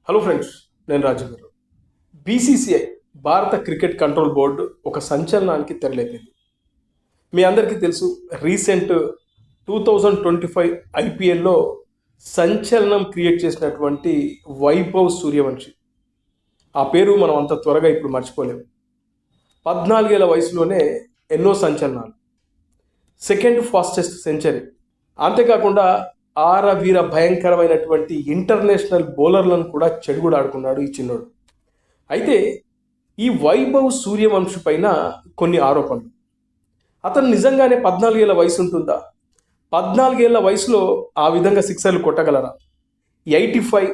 Hello friends, నేను రాజు గారు. BCCI భారత క్రికెట్ కంట్రోల్ బోర్డు ఒక సంచలనానికి తెరలేపింది. మీ అందరికీ తెలుసు, రీసెంట్ 2025 ఐపీఎల్లో సంచలనం క్రియేట్ చేసినటువంటి వైభవ్ సూర్యవంశి. ఆ పేరు మనం అంత త్వరగా ఇప్పుడు మర్చిపోలేము. 14 ఏళ్ల వయసులోనే ఎన్నో సంచలనాలు, సెకండ్ ఫాస్టెస్ట్ సెంచరీ, అంతేకాకుండా వీర భయంకరమైనటువంటి ఇంటర్నేషనల్ బౌలర్లను కూడా చెడుగుడాడుకున్నాడు ఈ చిన్నోడు. అయితే ఈ వైభవ్ సూర్యవంశి పైన కొన్ని ఆరోపణలు. అతను నిజంగానే 14 ఏళ్ల వయసు ఉంటుందా? 14 ఏళ్ల వయసులో ఆ విధంగా సిక్సర్లు కొట్టగలరా? 85,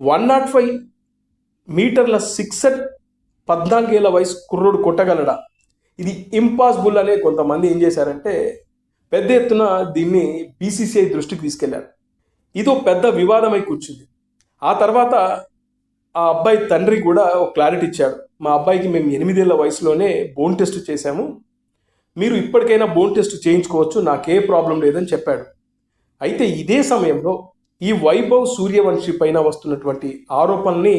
105 మీటర్ల సిక్సర్ 14 ఏళ్ల వయసు కుర్రోడు కొట్టగలడా? ఇది ఇంపాసిబుల్ అనే కొంతమంది ఏం చేశారంటే పెద్ద ఎత్తున దీన్ని బీసీసీఐ దృష్టికి తీసుకెళ్లారు. ఇదో పెద్ద వివాదమై కూర్చుంది. ఆ తర్వాత ఆ అబ్బాయి తండ్రి కూడా ఒక క్లారిటీ ఇచ్చాడు. మా అబ్బాయికి మేము 8 ఏళ్ల వయసులోనే బోన్ టెస్ట్ చేశాము, మీరు ఇప్పటికైనా బోన్ టెస్ట్ చేయించుకోవచ్చు, నాకే ప్రాబ్లం లేదని చెప్పాడు. అయితే ఇదే సమయంలో ఈ వైభవ్ సూర్యవంశి పైన వస్తున్నటువంటి ఆరోపణల్ని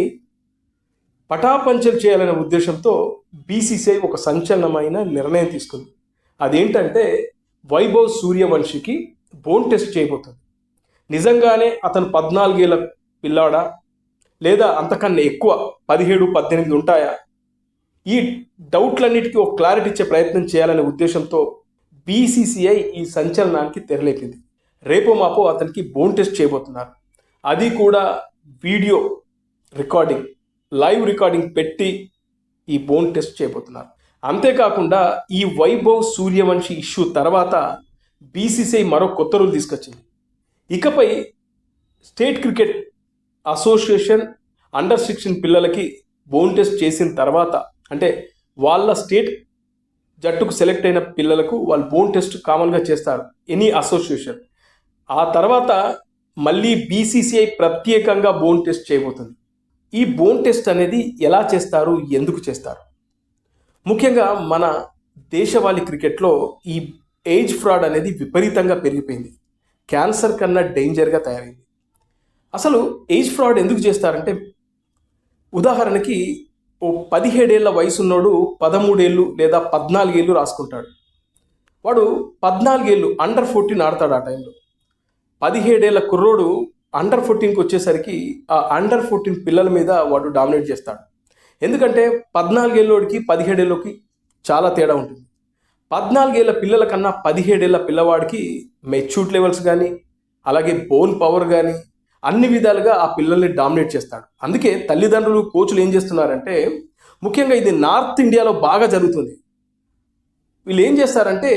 పటాపంచలు చేయాలనే ఉద్దేశంతో బీసీసీఐ ఒక సంచలనమైన నిర్ణయం తీసుకుంది. అదేంటంటే వైభవ్ సూర్యవంశికి బోన్ టెస్ట్ చేయబోతుంది. నిజంగానే అతను 14 ఏళ్ల పిల్లాడా, లేదా అంతకన్నా ఎక్కువ 17, 18 ఉంటాయా? ఈ డౌట్లన్నిటికీ ఒక క్లారిటీ ఇచ్చే ప్రయత్నం చేయాలనే ఉద్దేశంతో బీసీసీఐ ఈ సంచలనానికి తెరలేపింది. రేపో మాపో అతనికి బోన్ టెస్ట్ చేయబోతున్నారు. అది కూడా వీడియో రికార్డింగ్, లైవ్ రికార్డింగ్ పెట్టి ఈ బోన్ టెస్ట్ చేయబోతున్నారు. అంతేకాకుండా ఈ వైభవ్ సూర్యవంశి ఇష్యూ తర్వాత బీసీసీఐ మరో కొత్త రూల్ తీసుకొచ్చింది. ఇకపై స్టేట్ క్రికెట్ అసోసియేషన్ అండర్-16 పిల్లలకి బోన్ టెస్ట్ చేసిన తర్వాత, అంటే వాళ్ళ స్టేట్ జట్టుకు సెలెక్ట్ అయిన పిల్లలకు వాళ్ళు బోన్ టెస్ట్ కామన్గా చేస్తారు ఎనీ అసోసియేషన్. ఆ తర్వాత మళ్ళీ బీసీసీఐ ప్రత్యేకంగా బోన్ టెస్ట్ చేయబోతుంది. ఈ బోన్ టెస్ట్ అనేది ఎలా చేస్తారు, ఎందుకు చేస్తారు? ముఖ్యంగా మన దేశవాళీ క్రికెట్లో ఈ ఏజ్ ఫ్రాడ్ అనేది విపరీతంగా పెరిగిపోయింది. క్యాన్సర్ కన్నా డేంజర్గా తయారైంది. అసలు ఏజ్ ఫ్రాడ్ ఎందుకు చేస్తారంటే, ఉదాహరణకి ఓ 17 ఏళ్ల వయసున్నోడు 13 ఏళ్ళు లేదా 14 ఏళ్ళు రాసుకుంటాడు. వాడు 14 ఏళ్ళు అండర్-14 ఆడతాడు. ఆ టైంలో 17 ఏళ్ల కుర్రోడు అండర్-14కి వచ్చేసరికి ఆ అండర్-14 పిల్లల మీద వాడు డామినేట్ చేస్తాడు. ఎందుకంటే 14 ఏళ్ళోడికి 17 ఏళ్ళకి చాలా తేడా ఉంటుంది. 14 ఏళ్ళ పిల్లల కన్నా 17 ఏళ్ళ పిల్లవాడికి మెచ్యూర్డ్ లెవెల్స్ కానీ, అలాగే బోన్ పవర్ కానీ అన్ని విధాలుగా ఆ పిల్లల్ని డామినేట్ చేస్తాడు. అందుకే తల్లిదండ్రులు, కోచ్లు ఏం చేస్తున్నారంటే, ముఖ్యంగా ఇది నార్త్ ఇండియాలో బాగా జరుగుతుంది. వీళ్ళు ఏం చేస్తారంటే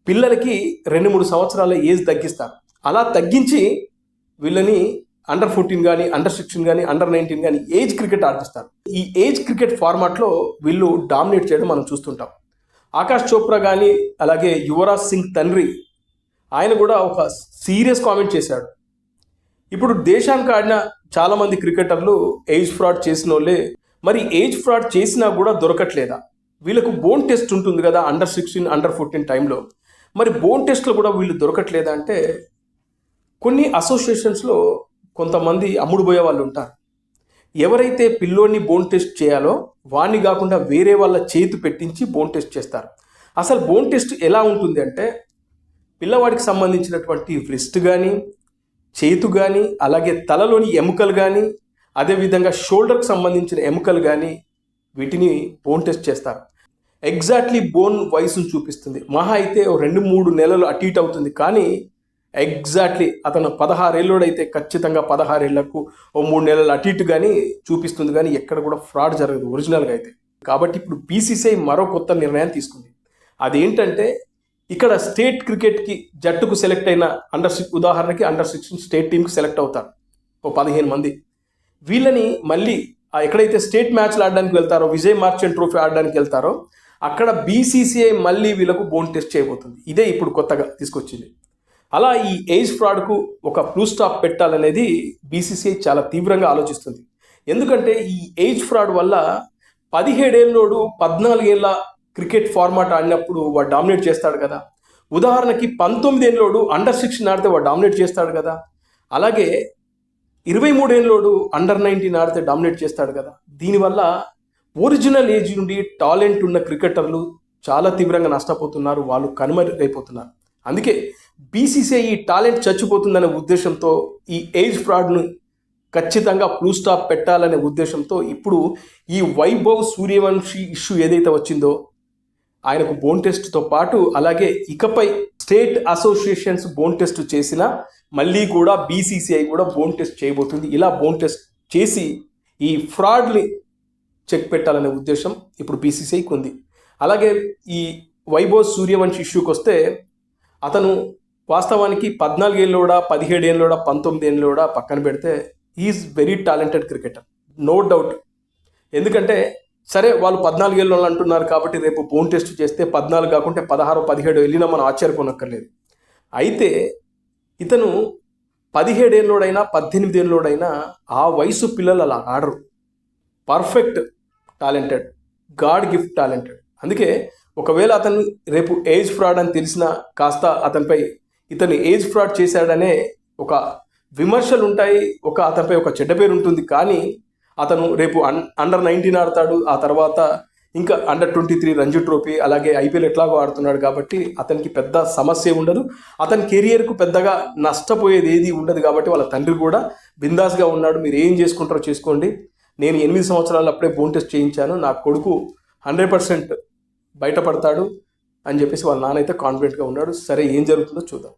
పిల్లలకి 2-3 సంవత్సరాల ఏజ్ తగ్గిస్తారు. అలా తగ్గించి వీళ్ళని అండర్-14 కానీ, అండర్-16 కానీ, అండర్-19 కానీ ఏజ్ క్రికెట్ ఆడిస్తారు. ఈ ఏజ్ క్రికెట్ ఫార్మాట్లో వీళ్ళు డామినేట్ చేయడం మనం చూస్తుంటాం. ఆకాష్ చోప్రా కానీ, అలాగే యువరాజ్ సింగ్ తండ్రి, ఆయన కూడా ఒక సీరియస్ కామెంట్ చేశాడు. ఇప్పుడు దేశానికి ఆడిన చాలామంది క్రికెటర్లు ఏజ్ ఫ్రాడ్ చేసిన వాళ్ళే, మరి ఏజ్ ఫ్రాడ్ చేసినా కూడా దొరకట్లేదా? వీళ్ళకు బోన్ టెస్ట్ ఉంటుంది కదా అండర్-16, అండర్-14 టైంలో, మరి బోన్ టెస్ట్లో కూడా వీళ్ళు దొరకట్లేదా అంటే, కొన్ని అసోసియేషన్స్లో కొంతమంది అమ్ముడుపోయే వాళ్ళు ఉంటారు. ఎవరైతే పిల్లోని బోన్ టెస్ట్ చేయాలో వాడిని కాకుండా వేరే వాళ్ళ చేతి పెట్టించి బోన్ టెస్ట్ చేస్తారు. అసలు బోన్ టెస్ట్ ఎలా ఉంటుంది అంటే, పిల్లవాడికి సంబంధించినటువంటి వ్రిస్ట్ కానీ, చేతు కానీ, అలాగే తలలోని ఎముకలు కానీ, అదేవిధంగా షోల్డర్కి సంబంధించిన ఎముకలు కానీ, వీటిని బోన్ టెస్ట్ చేస్తారు. ఎగ్జాక్ట్లీ బోన్ వయసును చూపిస్తుంది. మహా అయితే 2-3 నెలలు అటు ఇటు అవుతుంది. కానీ ఎగ్జాక్ట్లీ అతను 16 ఏళ్ళోడైతే ఖచ్చితంగా 16 ఏళ్లకు 3 నెలలు అటు ఇటు కానీ చూపిస్తుంది. కానీ ఎక్కడ కూడా ఫ్రాడ్ జరగదు ఒరిజినల్గా అయితే. కాబట్టి ఇప్పుడు బీసీసీఐ మరో కొత్త నిర్ణయం తీసుకుంది. అదేంటంటే, ఇక్కడ స్టేట్ క్రికెట్కి జట్టుకు సెలెక్ట్ అయిన ఉదాహరణకి అండర్-16 స్టేట్ టీంకి సెలెక్ట్ అవుతారు ఓ 15 మంది. వీళ్ళని మళ్ళీ ఎక్కడైతే స్టేట్ మ్యాచ్లు ఆడడానికి వెళ్తారో, విజయ్ మార్చెంట్ ట్రోఫీ ఆడడానికి వెళ్తారో, అక్కడ బీసీసీఐ మళ్ళీ వీళ్ళకు బోన్ టెస్ట్ చేయబోతుంది. ఇదే ఇప్పుడు కొత్తగా తీసుకొచ్చింది. అలా ఈ ఏజ్ ఫ్రాడ్కు ఒక ఫ్లూ స్టాప్ పెట్టాలనేది బీసీసీఐ చాలా తీవ్రంగా ఆలోచిస్తుంది. ఎందుకంటే ఈ ఏజ్ ఫ్రాడ్ వల్ల 17 ఏళ్ళోడు 14 ఏళ్ళ క్రికెట్ ఫార్మాట్ ఆడినప్పుడు వాడు డామినేట్ చేస్తాడు కదా. ఉదాహరణకి 19 ఏళ్ళోడు అండర్-16 ఆడితే వాడు డామినేట్ చేస్తాడు కదా. అలాగే 23 ఏళ్ళోడు అండర్-19 ఆడితే డామినేట్ చేస్తాడు కదా. దీనివల్ల ఒరిజినల్ ఏజ్ నుండి టాలెంట్ ఉన్న క్రికెటర్లు చాలా తీవ్రంగా నష్టపోతున్నారు, వాళ్ళు కనుమరుగైపోతున్నారు. అందుకే బీసీసీఐ ఈ టాలెంట్ చచ్చిపోతుందనే ఉద్దేశంతో ఈ ఏజ్ ఫ్రాడ్ను ఖచ్చితంగా ఫుల్ స్టాప్ పెట్టాలనే ఉద్దేశంతో ఇప్పుడు ఈ వైభవ్ సూర్యవంశీ ఇష్యూ ఏదైతే వచ్చిందో ఆయనకు బోన్ టెస్ట్తో పాటు అలాగే ఇకపై స్టేట్ అసోసియేషన్స్ బోన్ టెస్ట్ చేసినా మళ్ళీ కూడా బీసీసీఐ కూడా బోన్ టెస్ట్ చేయబోతుంది. ఇలా బోన్ టెస్ట్ చేసి ఈ ఫ్రాడ్ని చెక్ పెట్టాలనే ఉద్దేశం ఇప్పుడు బీసీసీఐకి ఉంది. అలాగే ఈ వైభవ్ సూర్యవంశీ ఇష్యూకి వస్తే అతను వాస్తవానికి 14 ఏళ్ళోడా 17 ఏళ్ళోడా 19 ఏళ్ళోడా పక్కన పెడితే is very talented cricketer, no doubt. ఎందుకంటే సరే వాళ్ళు 14 ఏళ్ళు అంటున్నారు కాబట్టి రేపు బోన్ టెస్ట్ చేస్తే 14 కాకుంటే 16 17 వెళ్ళినా మనం ఆశ్చర్యపోనక్కర్లేదు. అయితే ఇతను 17 ఏళ్ళోడైనా 18 ఏళ్ళోడైనా ఆ వయసు పిల్లలు అలా ఆడరు. Perfect talented, god gift talented. అందుకే ఒకవేళ అతను రేపు ఏజ్ ఫ్రాడ్ అని తెలిసినా కాస్త అతనిపై ఇతను ఏజ్ ఫ్రాడ్ చేశాడనే ఒక విమర్శలు ఉంటాయి, అతనిపై ఒక చెడ్డ పేరు ఉంటుంది. కానీ అతను రేపు అండర్-19 ఆడతాడు, ఆ తర్వాత ఇంకా అండర్-23 రంజీ ట్రోఫీ అలాగే ఐపీఎల్ ఎట్లాగో ఆడుతున్నాడు కాబట్టి అతనికి పెద్ద సమస్య ఉండదు. అతని కెరియర్కు పెద్దగా నష్టపోయేది ఏది ఉండదు కాబట్టి వాళ్ళ తండ్రి కూడా బిందాస్గా ఉన్నాడు. మీరు ఏం చేసుకుంటారో చేసుకోండి, నేను 8 సంవత్సరాలు అప్పుడే బోన్ టెస్ట్ చేయించాను, నా కొడుకు 100% బయటపడతాడు అని చెప్పేసి వాళ్ళ నాన్న అయితే కాన్ఫిడెంట్గా ఉన్నాడు. సరే ఏం జరుగుతుందో చూద్దాం.